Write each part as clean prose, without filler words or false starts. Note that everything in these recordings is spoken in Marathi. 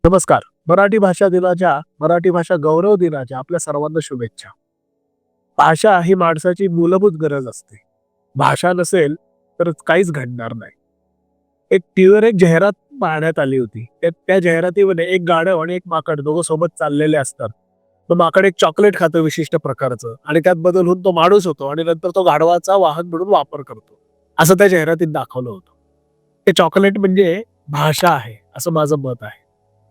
नमस्कार. मराठी भाषा दिनाच्या, मराठी भाषा गौरव दिनाच्या आपल्या सर्वांना शुभेच्छा. भाषा ही माणसाची मूलभूत गरज असते. भाषा नसेल तर काहीच घडणार नाही. एक टीव्हीवर एक जाहिरात पाहण्यात आली होती. त्या जाहिरातीमध्ये एक गाढव आणि एक माकड दोघं सोबत चाललेले असतात. तो माकड एक चॉकलेट खातो विशिष्ट प्रकारचं आणि त्यात बदल होऊन तो माणूस होतो आणि नंतर तो गाढवाचा वाहन म्हणून वापर करतो. असं त्या जाहिरातीत दाखवलं होतं. ते चॉकलेट म्हणजे भाषा आहे, असं माझं मत आहे.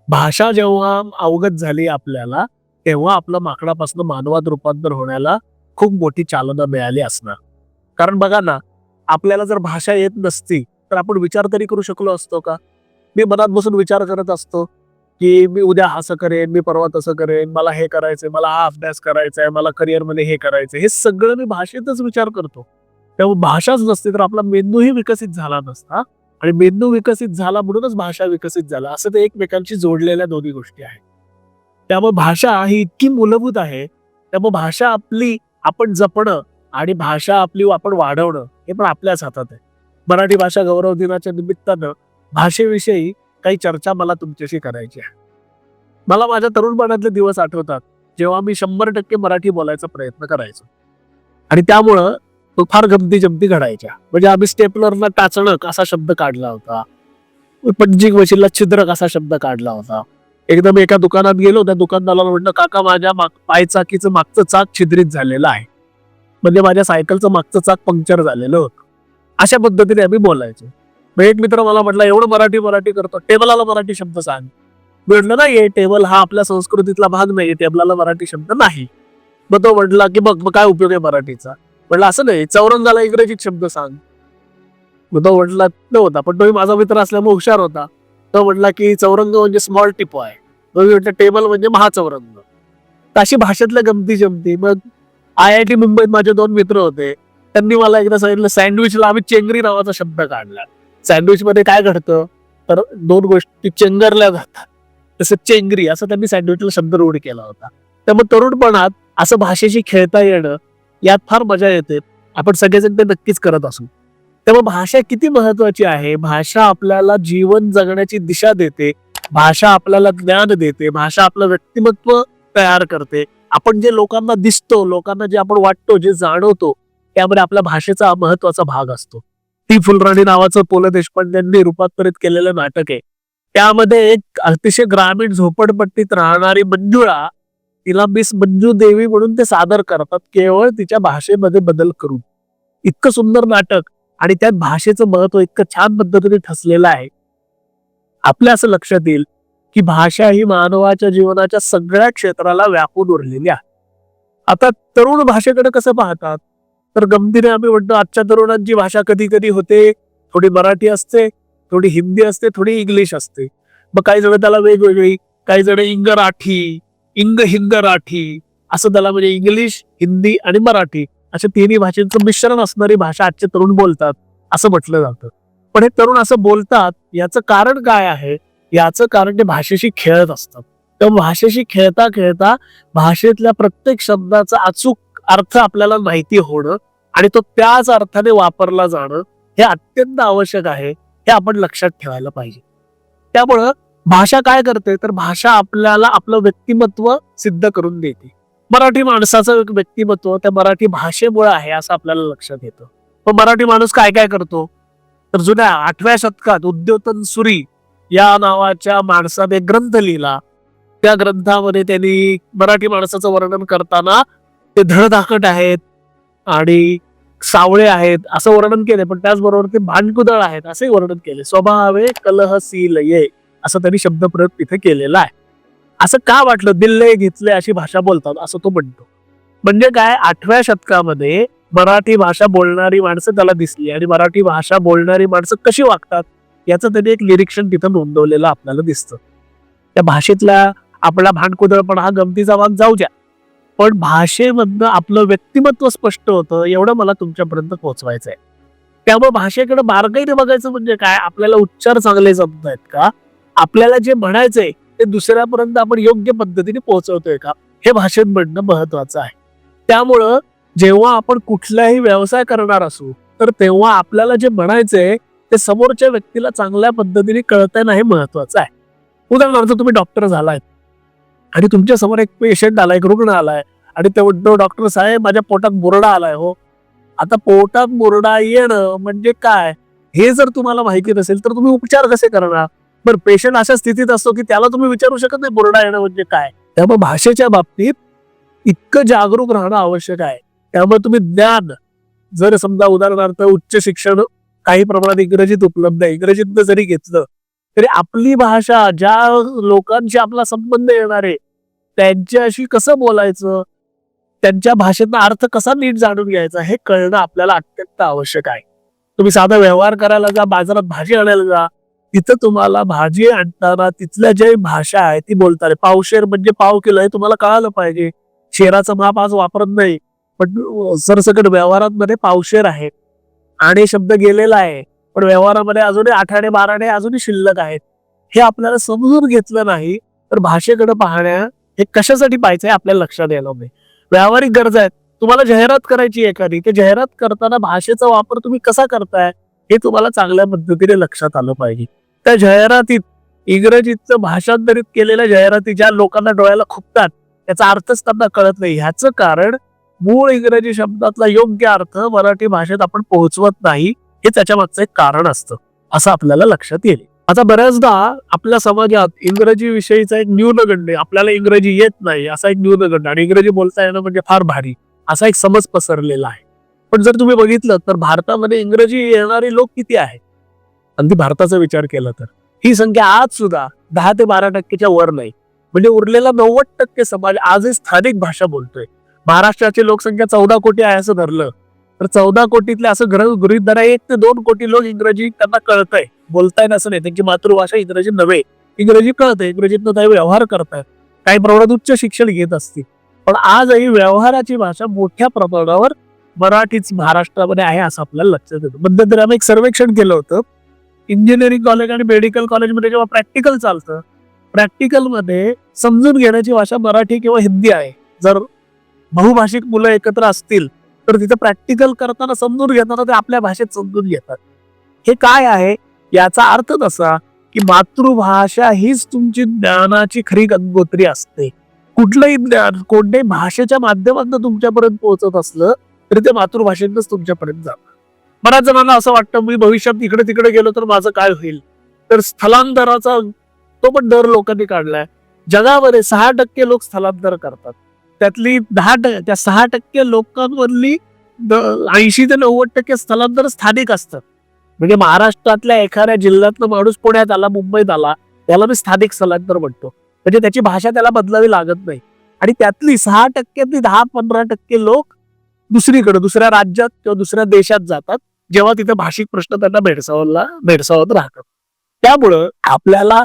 भाषा जेव्हा अवगत झाली आपल्याला, तेव्हा आपलं माकडापासून मानवात रूपांतर होण्याला खूप मोठी चालना मिळाली असणार. कारण बघा ना, आपल्याला जर भाषा येत नसती, तर आपण विचार तरी करू शकलो असतो का? मी मनात बसून विचार करत असतो, की मी उद्या असं करेन, मी परवा तसं करेन, मला हे करायचंय, मला हा अभ्यास करायचा आहे, मला करिअरमध्ये हे करायचंय. हे सगळं मी भाषेतच विचार करतो. त्यामुळे भाषाच नसती तर आपला मेंदूही विकसित झाला नसता आणि मेंदू विकसित झाला म्हणूनच भाषा विकसित झाला. असं ते एकमेकांशी जोडलेल्या दोन्ही गोष्टी आहेत. त्यामुळे भाषा ही इतकी मूलभूत आहे. त्यामुळे भाषा आपली आपण जपणं आणि भाषा आपली आपण वाढवणं हे पण आपल्याच हातात आहे. मराठी भाषा गौरव दिनाच्या निमित्तानं भाषेविषयी काही चर्चा मला तुमच्याशी करायची आहे. मला माझ्या तरुणपणातले दिवस आठवतात, जेव्हा मी 100% मराठी बोलायचा प्रयत्न करायचो. आणि त्यामुळं तो फार गमती-जमती घडायच्या. म्हणजे आम्ही स्टेपलरला टाचणक असा शब्द काढला होता. पंजिंग मशीनला छिद्रक असा शब्द काढला होता. एकदा मी एका दुकानात गेलो, त्या दुकानदाराला म्हटलं, "काका माझ्या पायचाकीचं मागचं चाक छिद्रित झालेलं आहे." म्हणजे माझ्या सायकलचं मागचं चाक पंक्चर झालेलं होतं. अशा पद्धतीने आम्ही बोलायचो. मग एक मित्र मला म्हटला, "एवढं मराठी करतो, टेबलाला मराठी शब्द सांग." मी म्हटलं, "नाही, टेबल हा आपल्या संस्कृतीतला भाग नाही, टेबलाला मराठी शब्द नाही." मग तो म्हटला, की "बघ, मग काय उपयोग आहे मराठीचा?" म्हटलं, "असं नाही, चौरंगाला इंग्रजीत शब्द सांग." मग तो म्हटला नव्हता, पण तोही माझा मित्र असल्यामुळे हुशार होता. तो म्हटला, की "चौरंग म्हणजे स्मॉल टिपॉय." मग मी म्हटलं, "टेबल म्हणजे महाचौरंग." तर अशी भाषेतल्या गमती-जमती. मग IIT मुंबईत माझे 2 मित्र होते. त्यांनी मला एकदा सांगितलं, सँडविचला आम्ही चेंगरी नावाचा शब्द काढला. सँडविचमध्ये काय घडतं, तर 2 गोष्टी चेंगरल्या जातात. तसं चेंगरी असं त्यांनी सँडविचला शब्द रूढ केला होता. त्यामुळे तरुणपणात असं भाषेशी खेळता येणं यात फार मजा येते. आपण सगळेजण ते नक्कीच करत असू. त्यामुळे भाषा किती महत्वाची आहे. भाषा आपल्याला जीवन जगण्याची दिशा देते. भाषा आपल्याला ज्ञान देते. भाषा आपलं व्यक्तिमत्व तयार करते. आपण जे लोकांना दिसतो, लोकांना जे आपण वाटतो, जे जाणवतो, त्यामध्ये आपल्या भाषेचा महत्वाचा भाग असतो. ती फुलराणी नावाचं पु. ल. देशपांडेंनी रूपांतरित केलेलं नाटक आहे. त्यामध्ये एक अतिशय ग्रामीण झोपडपट्टीत राहणारी मंजुळा, तिला मिस मंजू देवी म्हणून ते सादर करतात, केवळ तिच्या भाषेमध्ये बदल करून. इतकं सुंदर नाटक आणि त्यात भाषेचं महत्व इतकं छान पद्धतीने ठसलेलं आहे. आपल्या असं लक्षात येईल, की भाषा ही मानवाच्या जीवनाच्या सगळ्या क्षेत्राला व्यापून उरलेली आहे. आता तरुण भाषेकडे कसं पाहतात? तर गमतीने आम्ही म्हणतो आजच्या तरुणांची भाषा कधी-कधी होते, थोडी मराठी असते, थोडी हिंदी असते, थोडी इंग्लिश असते. मग काही जण त्याला वेगवेगळी, काही जण इंगराठी, हिंगराठी असं त्याला म्हणजे इंग्लिश, हिंदी आणि मराठी अशा तिन्ही भाषांचं मिश्रण असणारी भाषा आजचे तरुण बोलतात, असं म्हटलं जातं. पण हे तरुण असं बोलतात याचं कारण काय आहे? याचं कारण ते भाषेशी खेळत असतात. तर भाषेशी खेळता खेळता भाषेतल्या प्रत्येक शब्दाचा अचूक अर्थ आपल्याला माहिती होणं आणि तो त्याच अर्थाने वापरला जाणं हे अत्यंत आवश्यक आहे. हे आपण लक्षात ठेवायला पाहिजे. त्यामुळं भाषा काय करते, तर भाषा आपल्याला आपलं व्यक्तिमत्व सिद्ध करून देते. मराठी माणसाचं व्यक्तिमत्व त्या मराठी भाषेमुळे आहे असं आपल्याला लक्षात येतं. पण मराठी माणूस काय काय करतो, तर जुन्या 8व्या शतकात उद्योतन सुरी या नावाच्या माणसाने एक ग्रंथ लिहिला. त्या ग्रंथामध्ये त्यांनी मराठी माणसाचं वर्णन करताना ते धडधाकट आहेत आणि सावळे आहेत असं वर्णन केले, पण त्याचबरोबर ते भांडकुदळ आहेत असे वर्णन केले. स्वभावे कलहशील ये असं त्यांनी शब्दप्रयोग तिथे केलेला आहे. असं का वाटलं? दिल्ले घेतले अशी भाषा बोलतात असं तो म्हणतो. म्हणजे काय, 8व्या शतकामध्ये मराठी भाषा बोलणारी माणसं त्याला दिसली आणि मराठी भाषा बोलणारी माणसं कशी वागतात याचं त्यांनी एक निरीक्षण तिथं नोंदवलेलं आपल्याला दिसतं. त्या भाषेतला आपला भांडकुदळपणा हा गमतीचा भाग जाऊ द्या, पण भाषेमधनं आपलं व्यक्तिमत्व स्पष्ट होतं एवढं मला तुमच्यापर्यंत पोहोचवायचं आहे. त्यामुळे भाषेकडे बारकाईने बघायचं म्हणजे काय, आपल्याला उच्चार चांगले जमत आहेत का, आपल्याला जे म्हणायचंय ते दुसऱ्यापर्यंत आपण योग्य पद्धतीने पोहोचवतोय का, हे भाषेत म्हणणं महत्वाचं आहे. त्यामुळं जेव्हा आपण कुठलाही व्यवसाय करणार असू तर तेव्हा आपल्याला जे म्हणायचंय ते समोरच्या व्यक्तीला चांगल्या पद्धतीने कळतंय ना हे महत्वाचं आहे. उदाहरणार्थ तुम्ही डॉक्टर झालाय आणि तुमच्या समोर एक पेशंट आलाय, एक रुग्ण आलाय आणि तो डॉक्टर साहेब माझ्या पोटात मुरडा आलाय हो. आता पोटात मुरडा येणं म्हणजे काय हे जर तुम्हाला माहिती नसेल तर तुम्ही उपचार कसे करणार? बरं, पेशंट अशा स्थितीत असतो की त्याला तुम्ही विचारू शकत नाही मुरडा येणं म्हणजे काय. त्यामुळे भाषेच्या बाबतीत इतकं जागरूक राहणं आवश्यक आहे. त्यामुळे तुम्ही ज्ञान जर समजा उदाहरणार्थ उच्च शिक्षण काही प्रमाणात इंग्रजीत उपलब्ध आहे, इंग्रजीतनं जरी घेतलं तरी आपली भाषा ज्या लोकांशी आपला संबंध येणार आहे त्यांच्याशी कसं बोलायचं, त्यांच्या भाषेतला अर्थ कसा नीट जाणून घ्यायचा हे कळणं आपल्याला अत्यंत आवश्यक आहे. तुम्ही साधा व्यवहार करायला जा, बाजारात भाजी आणायला जा, तिथं तुम्हाला भाजी आणताना तिथल्या जे भाषा आहे ती बोलतात. पावशेर म्हणजे पाव किलो हे तुम्हाला कळालं पाहिजे. शेराचं माप आज वापरत नाही, पण सरसकट व्यवहारांमध्ये पावशेर आहे आणि शब्द गेलेला आहे, पण व्यवहारामध्ये अजूनही आठाणे बाराणे अजूनही शिल्लक आहेत. हे आपल्याला समजून घेतलं नाही तर भाषेकडे पाहण्या हे कशासाठी पाहायचंय आपल्याला लक्षात यायला नाही. व्यावहारिक गरजा आहेत. तुम्हाला जाहिरात करायची एखादी, ते जाहिरात करताना भाषेचा वापर तुम्ही कसा करताय हे तुम्हाला चांगल्या पद्धतीने लक्षात आलं पाहिजे. त्या जाहिरातीत इंग्रजीचं भाषांतरित केलेल्या जाहिराती ज्या लोकांना डोळ्याला खुपतात त्याचा अर्थच त्यांना कळत नाही. ह्याचं कारण मूळ इंग्रजी शब्दातला योग्य अर्थ मराठी भाषेत आपण पोहोचवत नाही, हे त्याच्या मागचं एक कारण असतं असं आपल्याला लक्षात येईल. आता बऱ्याचदा आपल्या समाजात इंग्रजी विषयीचा एक न्यूनगंड आहे. आपल्याला इंग्रजी येत नाही असा एक न्यूनगंड आणि इंग्रजी बोलता येणं म्हणजे फार भारी असा एक समज पसरलेला आहे. पण जर तुम्ही बघितलं तर भारतामध्ये इंग्रजी येणारे लोक किती आहेत? अगदी भारताचा विचार केला तर ही संख्या आज सुद्धा 10 ते 12% वर नाही. म्हणजे उरलेला 90% समाज आजही स्थानिक भाषा बोलतोय. महाराष्ट्राची लोकसंख्या 14 कोटी आहे असं धरलं तर 14 कोटीतले असं गृहीत धरा 1 ते 2 कोटी लोक इंग्रजी त्यांना कळतंय, बोलताय असं नाही. त्यांची मातृभाषा इंग्रजी नव्हे, इंग्रजी कळतंय, इंग्रजीतनं काही व्यवहार करतायत, काही प्रमाणात उच्च शिक्षण घेत असतील. पण आजही व्यवहाराची भाषा मोठ्या प्रमाणावर मराठीच महाराष्ट्रामध्ये आहे असं आपल्याला लक्षात येतं. मध्यंतरी आम्ही एक सर्वेक्षण केलं होतं. इंजिनिअरिंग कॉलेज आणि मेडिकल कॉलेजमध्ये जेव्हा प्रॅक्टिकल चालतं, प्रॅक्टिकलमध्ये समजून घेण्याची भाषा मराठी किंवा हिंदी आहे. जर बहुभाषिक मुलं एकत्र असतील तर तिथं प्रॅक्टिकल करताना समजून घेताना ते आपल्या भाषेत समजून घेतात. हे काय आहे? याचा अर्थ तसा की मातृभाषा हीच तुमची ज्ञानाची खरी गंगोत्री असते. कुठलंही ज्ञान कोणत्याही भाषेच्या माध्यमातून तुमच्यापर्यंत पोहोचत असलं तरी ते मातृभाषेतच तुमच्यापर्यंत जातं. बऱ्याच जणांना असं वाटतं मी भविष्यात इकडे तिकडे गेलो तर माझं काय होईल, तर स्थलांतराचा तो पण दर लोकांनी काढलाय. जगामध्ये 6% लोक स्थलांतर करतात. त्यातली 10% त्या 6% लोकांमधली 80 ते 90% स्थलांतर स्थानिक असतात. म्हणजे महाराष्ट्रातल्या एखाद्या जिल्ह्यातला माणूस पुण्यात आला, मुंबईत आला, त्याला मी स्थानिक स्थलांतर म्हणतो. म्हणजे त्याची भाषा त्याला बदलावी लागत नाही. आणि त्यातली 6%तली 10-15% लोक दुसरीकडे दुसऱ्या राज्यात किंवा दुसऱ्या देशात जातात जेव्हा तिथे भाषिक प्रश्न त्यांना भेडसावत राहतात. त्यामुळं आपल्याला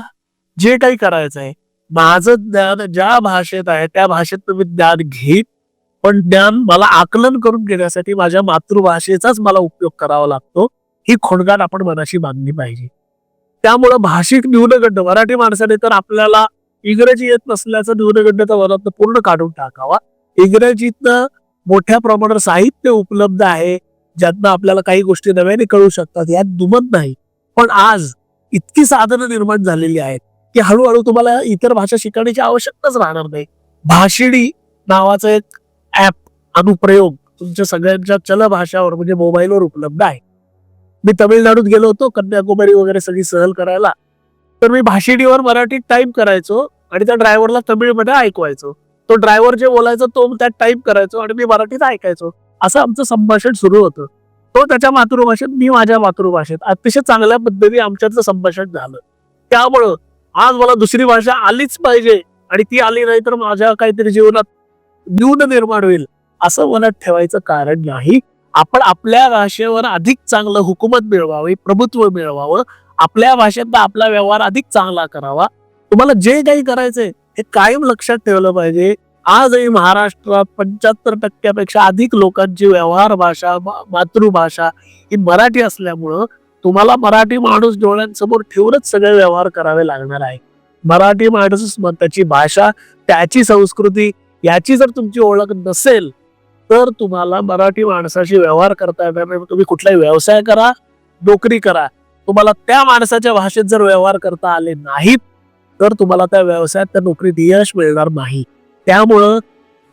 जे काही करायचं आहे, माझं ज्ञान ज्या भाषेत आहे त्या भाषेत तुम्ही ज्ञान घेत, पण ज्ञान मला आकलन करून घेण्यासाठी माझ्या मातृभाषेचाच मला उपयोग करावा लागतो, ही खोडगाड आपण मनाशी बांधली पाहिजे. त्यामुळं भाषिक न्यूनगंड मराठी माणसाने तर आपल्याला इंग्रजी येत नसल्याचं न्यूनगंडाचा मनातनं पूर्ण काढून टाकावा. इंग्रजीतनं मोठ्या प्रमाणावर साहित्य उपलब्ध आहे ज्यातनं आपल्याला काही गोष्टी नव्याने कळू शकतात, यात दुमत नाही. पण आज इतकी साधनं निर्माण झालेली आहेत की हळूहळू तुम्हाला इतर भाषा शिकण्याची आवश्यकताच राहणार नाही. भाषिणी नावाचं एक ऍप अनुप्रयोग तुमच्या सगळ्यांच्या चलभाषावर म्हणजे मोबाईलवर उपलब्ध आहे. मी तमिळनाडूत गेलो होतो कन्याकुमारी वगैरे सगळी सहल करायला, तर मी भाषिणीवर मराठीत टाईप करायचो आणि त्या ड्रायव्हरला तमिळमध्ये ऐकवायचो. तो ड्रायव्हर जे बोलायचा तो त्यात टाईप करायचो आणि मी मराठीत ऐकायचो. असं आमचं संभाषण सुरू होतं. तो त्याच्या मातृभाषेत, मी माझ्या मातृभाषेत. अतिशय चांगल्या पद्धतीने आमच्यातलं संभाषण झालं. त्यामुळं आज मला दुसरी भाषा आलीच पाहिजे आणि ती आली नाही तर माझ्या काहीतरी जीवनात न्यून निर्माण होईल असं मनात ठेवायचं कारण नाही. आपण आपल्या भाषेवर अधिक चांगलं हुकूमत मिळवावी, प्रभुत्व मिळवावं, आपल्या भाषेत आपला व्यवहार अधिक चांगला करावा. तुम्हाला जे काही करायचंय हे कायम लक्षात ठेवलं पाहिजे. आजही महाराष्ट्रात 75% अधिक लोकांची व्यवहार भाषा, मातृभाषा ही मराठी असल्यामुळं तुम्हाला मराठी माणूस डोळ्यांसमोर ठेवूनच सगळे व्यवहार करावे लागणार आहे. मराठी माणूस, त्याची भाषा, त्याची संस्कृती याची जर तुमची ओळख नसेल तर तुम्हाला मराठी माणसाशी व्यवहार करता येणार नाही. तुम्ही कुठलाही व्यवसाय करा, नोकरी करा, तुम्हाला त्या माणसाच्या भाषेत जर व्यवहार करता आले नाहीत तर तुम्हाला त्या व्यवसायात त्या नोकरीत यश मिळणार नाही. त्यामुळं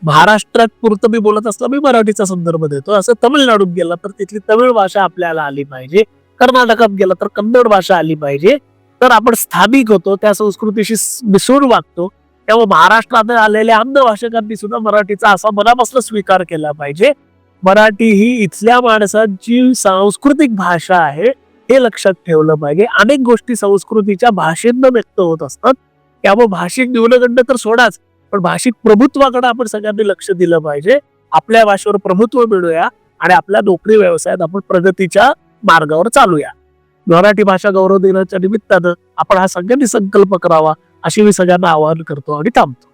महाराष्ट्रात पुरतं मी बोलत असला मी मराठीचा संदर्भ देतो. असं तमिळनाडूत गेला तर तिथली तमिळ भाषा आपल्याला आली पाहिजे. कर्नाटकात गेला तर कन्नड भाषा आली पाहिजे. तर आपण स्थानिक होतो, त्या संस्कृतीशी मिसळून वागतो. त्यामुळे महाराष्ट्रात आलेल्या अन्य भाषकांनी सुद्धा मराठीचा असा मनापासून स्वीकार केला पाहिजे. मराठी ही इथल्या माणसांची सांस्कृतिक भाषा आहे, हे लक्षात ठेवलं पाहिजे. अनेक गोष्टी संस्कृतीच्या भाषेतनं व्यक्त होत असतात. त्यामुळे भाषिक न्यूनगंड तर सोडाच, पण भाषिक प्रभुत्वाकडे आपण सगळ्यांनी लक्ष दिलं पाहिजे. आपल्या भाषेवर प्रभुत्व मिळूया आणि आपल्या नोकरी व्यवसायात आपण प्रगतीच्या मार्गावर चालूया. मराठी भाषा गौरव दिनाच्या निमित्तानं आपण हा सगळ्यांनी संकल्प करावा, अशी मी सगळ्यांना आवाहन करतो आणि थांबतो.